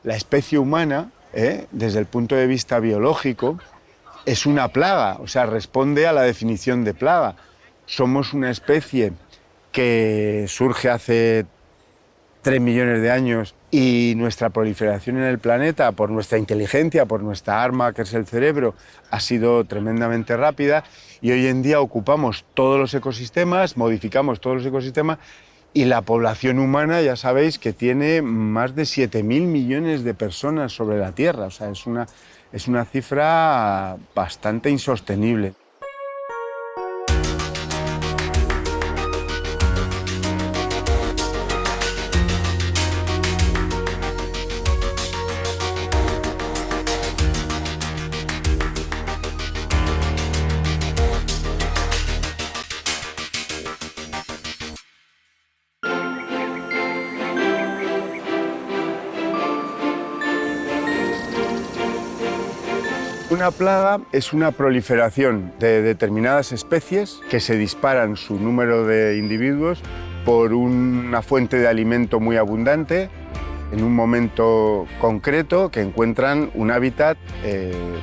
La especie humana, desde el punto de vista biológico, es una plaga, o sea, responde a la definición de plaga. Somos una especie que surge hace 3 millones de años y nuestra proliferación en el planeta, por nuestra inteligencia, por nuestra arma que es el cerebro, ha sido tremendamente rápida y hoy en día ocupamos todos los ecosistemas, modificamos todos los ecosistemas y la población humana, ya sabéis, que tiene más de 7.000 millones de personas sobre la Tierra. O sea, es una cifra bastante insostenible. Una plaga es una proliferación de determinadas especies que se disparan su número de individuos por una fuente de alimento muy abundante en un momento concreto que encuentran un hábitat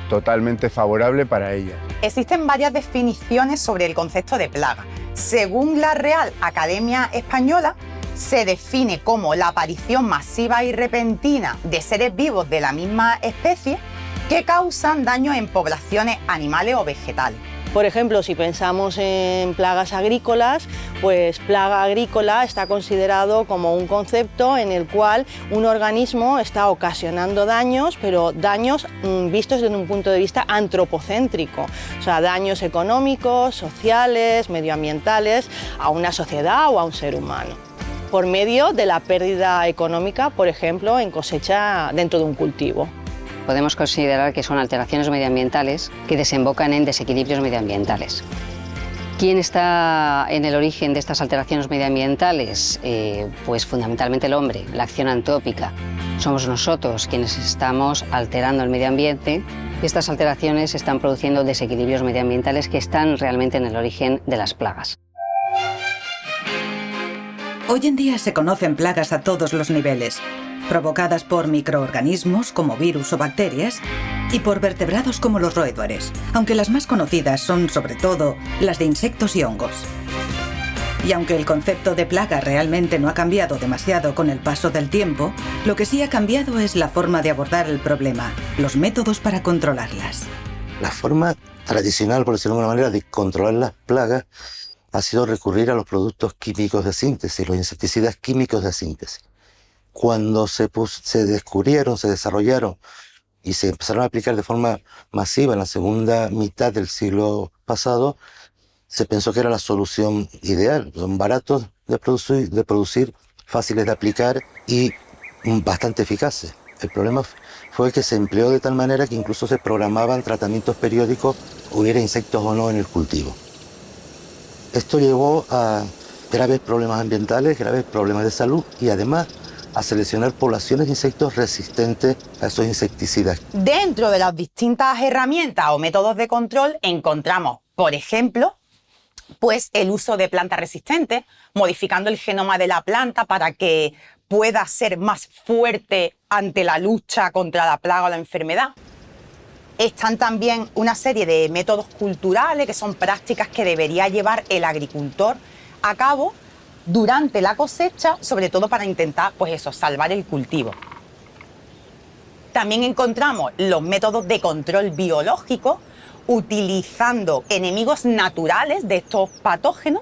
totalmente favorable para ellas. Existen varias definiciones sobre el concepto de plaga. Según la Real Academia Española, se define como la aparición masiva y repentina de seres vivos de la misma especie que causan daño en poblaciones animales o vegetales. Por ejemplo, si pensamos en plagas agrícolas, pues plaga agrícola está considerado como un concepto en el cual un organismo está ocasionando daños, pero daños vistos desde un punto de vista antropocéntrico, o sea, daños económicos, sociales, medioambientales a una sociedad o a un ser humano, por medio de la pérdida económica, por ejemplo, en cosecha dentro de un cultivo. Podemos considerar que son alteraciones medioambientales que desembocan en desequilibrios medioambientales. ¿Quién está en el origen de estas alteraciones medioambientales? Pues fundamentalmente el hombre, la acción antrópica. Somos nosotros quienes estamos alterando el medio ambiente y estas alteraciones están produciendo desequilibrios medioambientales que están realmente en el origen de las plagas. Hoy en día se conocen plagas a todos los niveles, provocadas por microorganismos como virus o bacterias y por vertebrados como los roedores, aunque las más conocidas son sobre todo las de insectos y hongos. Y aunque el concepto de plaga realmente no ha cambiado demasiado con el paso del tiempo, lo que sí ha cambiado es la forma de abordar el problema, los métodos para controlarlas. La forma tradicional, por decirlo de alguna manera, de controlar las plagas ha sido recurrir a los productos químicos de síntesis, los insecticidas químicos de síntesis. Cuando se descubrieron, se desarrollaron y se empezaron a aplicar de forma masiva en la segunda mitad del siglo pasado, se pensó que era la solución ideal. Son baratos de producir, fáciles de aplicar y bastante eficaces. El problema fue que se empleó de tal manera que incluso se programaban tratamientos periódicos, hubiera insectos o no en el cultivo. Esto llevó a graves problemas ambientales, graves problemas de salud y además a seleccionar poblaciones de insectos resistentes a esos insecticidas. Dentro de las distintas herramientas o métodos de control encontramos, por ejemplo, pues el uso de plantas resistentes, modificando el genoma de la planta para que pueda ser más fuerte ante la lucha contra la plaga o la enfermedad. Están también una serie de métodos culturales, que son prácticas que debería llevar el agricultor a cabo durante la cosecha, sobre todo para intentar, pues eso, salvar el cultivo. También encontramos los métodos de control biológico, utilizando enemigos naturales de estos patógenos,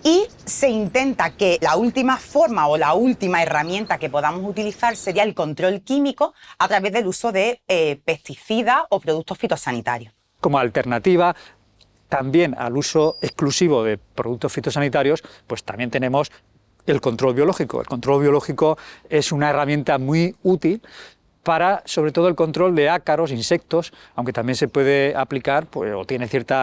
y se intenta que la última forma o la última herramienta que podamos utilizar sería el control químico a través del uso de pesticidas o productos fitosanitarios. Como alternativa también al uso exclusivo de productos fitosanitarios, pues también tenemos el control biológico. El control biológico es una herramienta muy útil para, sobre todo, el control de ácaros, insectos, aunque también se puede aplicar, pues, o tiene cierto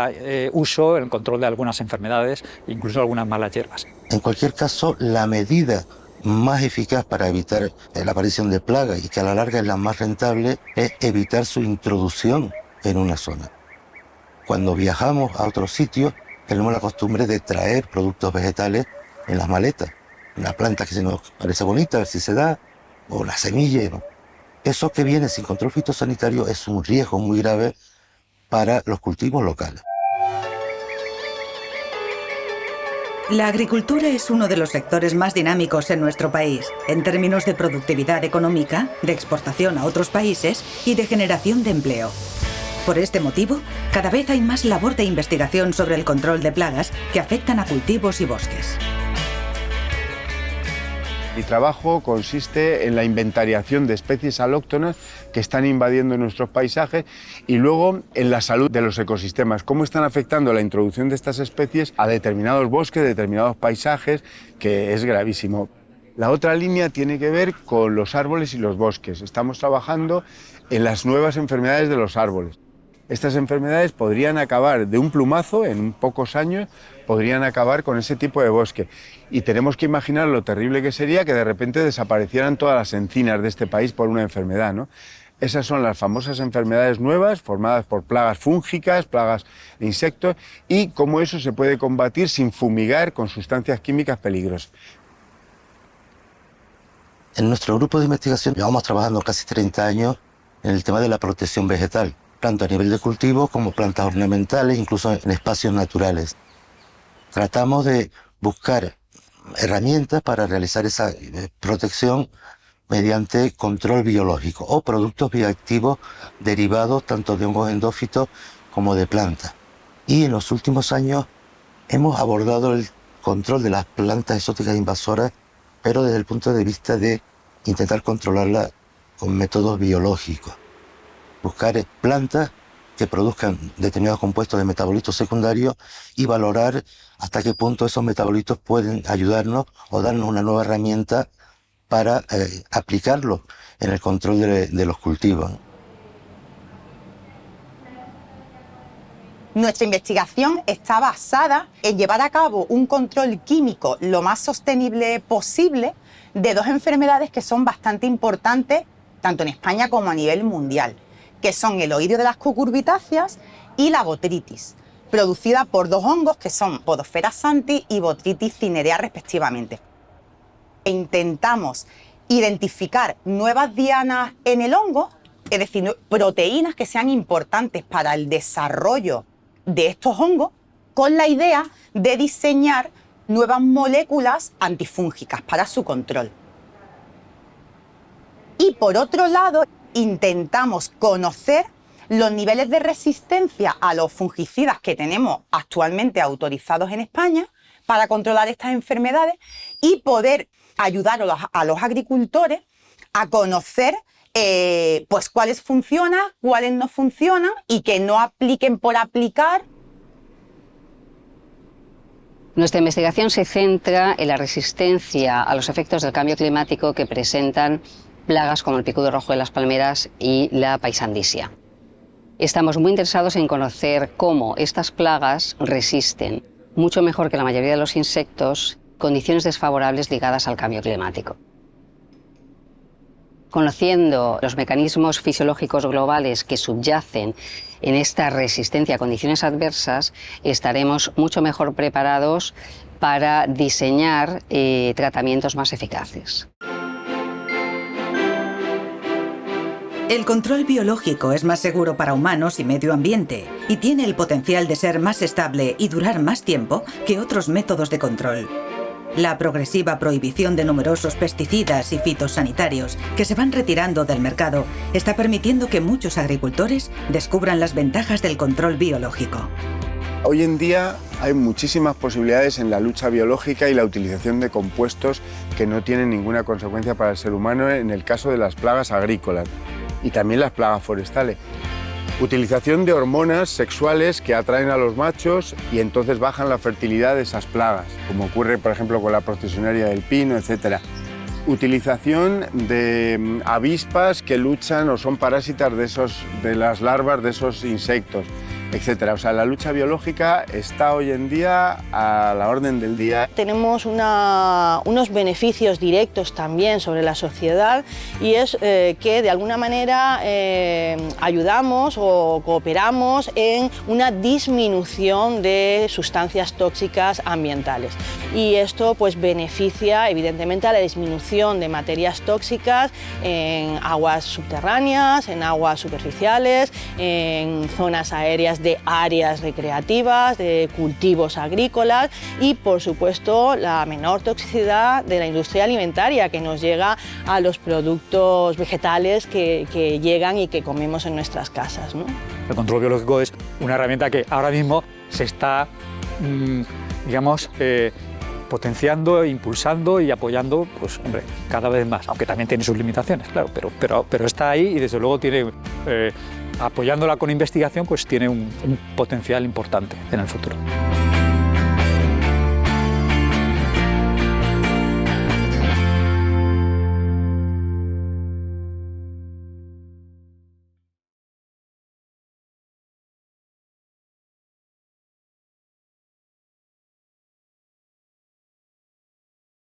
uso en el control de algunas enfermedades, incluso algunas malas hierbas. En cualquier caso, la medida más eficaz para evitar la aparición de plagas y que a la larga es la más rentable es evitar su introducción en una zona. Cuando viajamos a otros sitios, tenemos la costumbre de traer productos vegetales en las maletas. Una planta que se nos parece bonita, a ver si se da, o la semilla, ¿no? Eso que viene sin control fitosanitario es un riesgo muy grave para los cultivos locales. La agricultura es uno de los sectores más dinámicos en nuestro país, en términos de productividad económica, de exportación a otros países y de generación de empleo. Por este motivo, cada vez hay más labor de investigación sobre el control de plagas que afectan a cultivos y bosques. Mi trabajo consiste en la inventariación de especies alóctonas que están invadiendo nuestros paisajes y luego en la salud de los ecosistemas, cómo están afectando la introducción de estas especies a determinados bosques, determinados paisajes, que es gravísimo. La otra línea tiene que ver con los árboles y los bosques. Estamos trabajando en las nuevas enfermedades de los árboles. Estas enfermedades podrían acabar de un plumazo, en pocos años, podrían acabar con ese tipo de bosque. Y tenemos que imaginar lo terrible que sería que de repente desaparecieran todas las encinas de este país por una enfermedad, ¿no? Esas son las famosas enfermedades nuevas, formadas por plagas fúngicas, plagas de insectos, y cómo eso se puede combatir sin fumigar con sustancias químicas peligrosas. En nuestro grupo de investigación llevamos trabajando casi 30 años en el tema de la protección vegetal, tanto a nivel de cultivo como plantas ornamentales, incluso en espacios naturales. Tratamos de buscar herramientas para realizar esa protección mediante control biológico o productos bioactivos derivados tanto de hongos endófitos como de plantas. Y en los últimos años hemos abordado el control de las plantas exóticas invasoras, pero desde el punto de vista de intentar controlarlas con métodos biológicos. Buscar plantas que produzcan determinados compuestos de metabolitos secundarios y valorar hasta qué punto esos metabolitos pueden ayudarnos o darnos una nueva herramienta para aplicarlo en el control de los cultivos. Nuestra investigación está basada en llevar a cabo un control químico lo más sostenible posible de dos enfermedades que son bastante importantes tanto en España como a nivel mundial, que son el oidio de las cucurbitáceas y la botrytis, producida por dos hongos que son Podophera santi y Botrytis cinerea respectivamente. Intentamos identificar nuevas dianas en el hongo, es decir, proteínas que sean importantes para el desarrollo de estos hongos, con la idea de diseñar nuevas moléculas antifúngicas para su control. Y por otro lado, intentamos conocer los niveles de resistencia a los fungicidas que tenemos actualmente autorizados en España para controlar estas enfermedades y poder ayudar a los agricultores a conocer pues cuáles funcionan, cuáles no funcionan y que no apliquen por aplicar. Nuestra investigación se centra en la resistencia a los efectos del cambio climático que presentan plagas como el picudo rojo de las palmeras y la paisandisia. Estamos muy interesados en conocer cómo estas plagas resisten mucho mejor que la mayoría de los insectos condiciones desfavorables ligadas al cambio climático. Conociendo los mecanismos fisiológicos globales que subyacen en esta resistencia a condiciones adversas, estaremos mucho mejor preparados para diseñar tratamientos más eficaces. El control biológico es más seguro para humanos y medio ambiente y tiene el potencial de ser más estable y durar más tiempo que otros métodos de control. La progresiva prohibición de numerosos pesticidas y fitosanitarios que se van retirando del mercado está permitiendo que muchos agricultores descubran las ventajas del control biológico. Hoy en día hay muchísimas posibilidades en la lucha biológica y la utilización de compuestos que no tienen ninguna consecuencia para el ser humano en el caso de las plagas agrícolas y también las plagas forestales. Utilización de hormonas sexuales que atraen a los machos y entonces bajan la fertilidad de esas plagas, como ocurre por ejemplo con la procesiónaria del pino, etc. Utilización de avispas que luchan o son parásitas de las larvas de esos insectos. etcétera. O sea, la lucha biológica está hoy en día a la orden del día. Tenemos unos beneficios directos también sobre la sociedad, y es que de alguna manera ayudamos o cooperamos en una disminución de sustancias tóxicas ambientales. Y esto pues beneficia evidentemente a la disminución de materias tóxicas en aguas subterráneas, en aguas superficiales, en zonas aéreas de áreas recreativas, de cultivos agrícolas, y por supuesto la menor toxicidad de la industria alimentaria que nos llega a los productos vegetales que llegan y que comemos en nuestras casas, ¿no? El control biológico es una herramienta que ahora mismo se está, digamos, potenciando, impulsando y apoyando, pues hombre, cada vez más, aunque también tiene sus limitaciones, claro, pero está ahí y desde luego tiene, apoyándola con investigación, pues tiene un potencial importante en el futuro.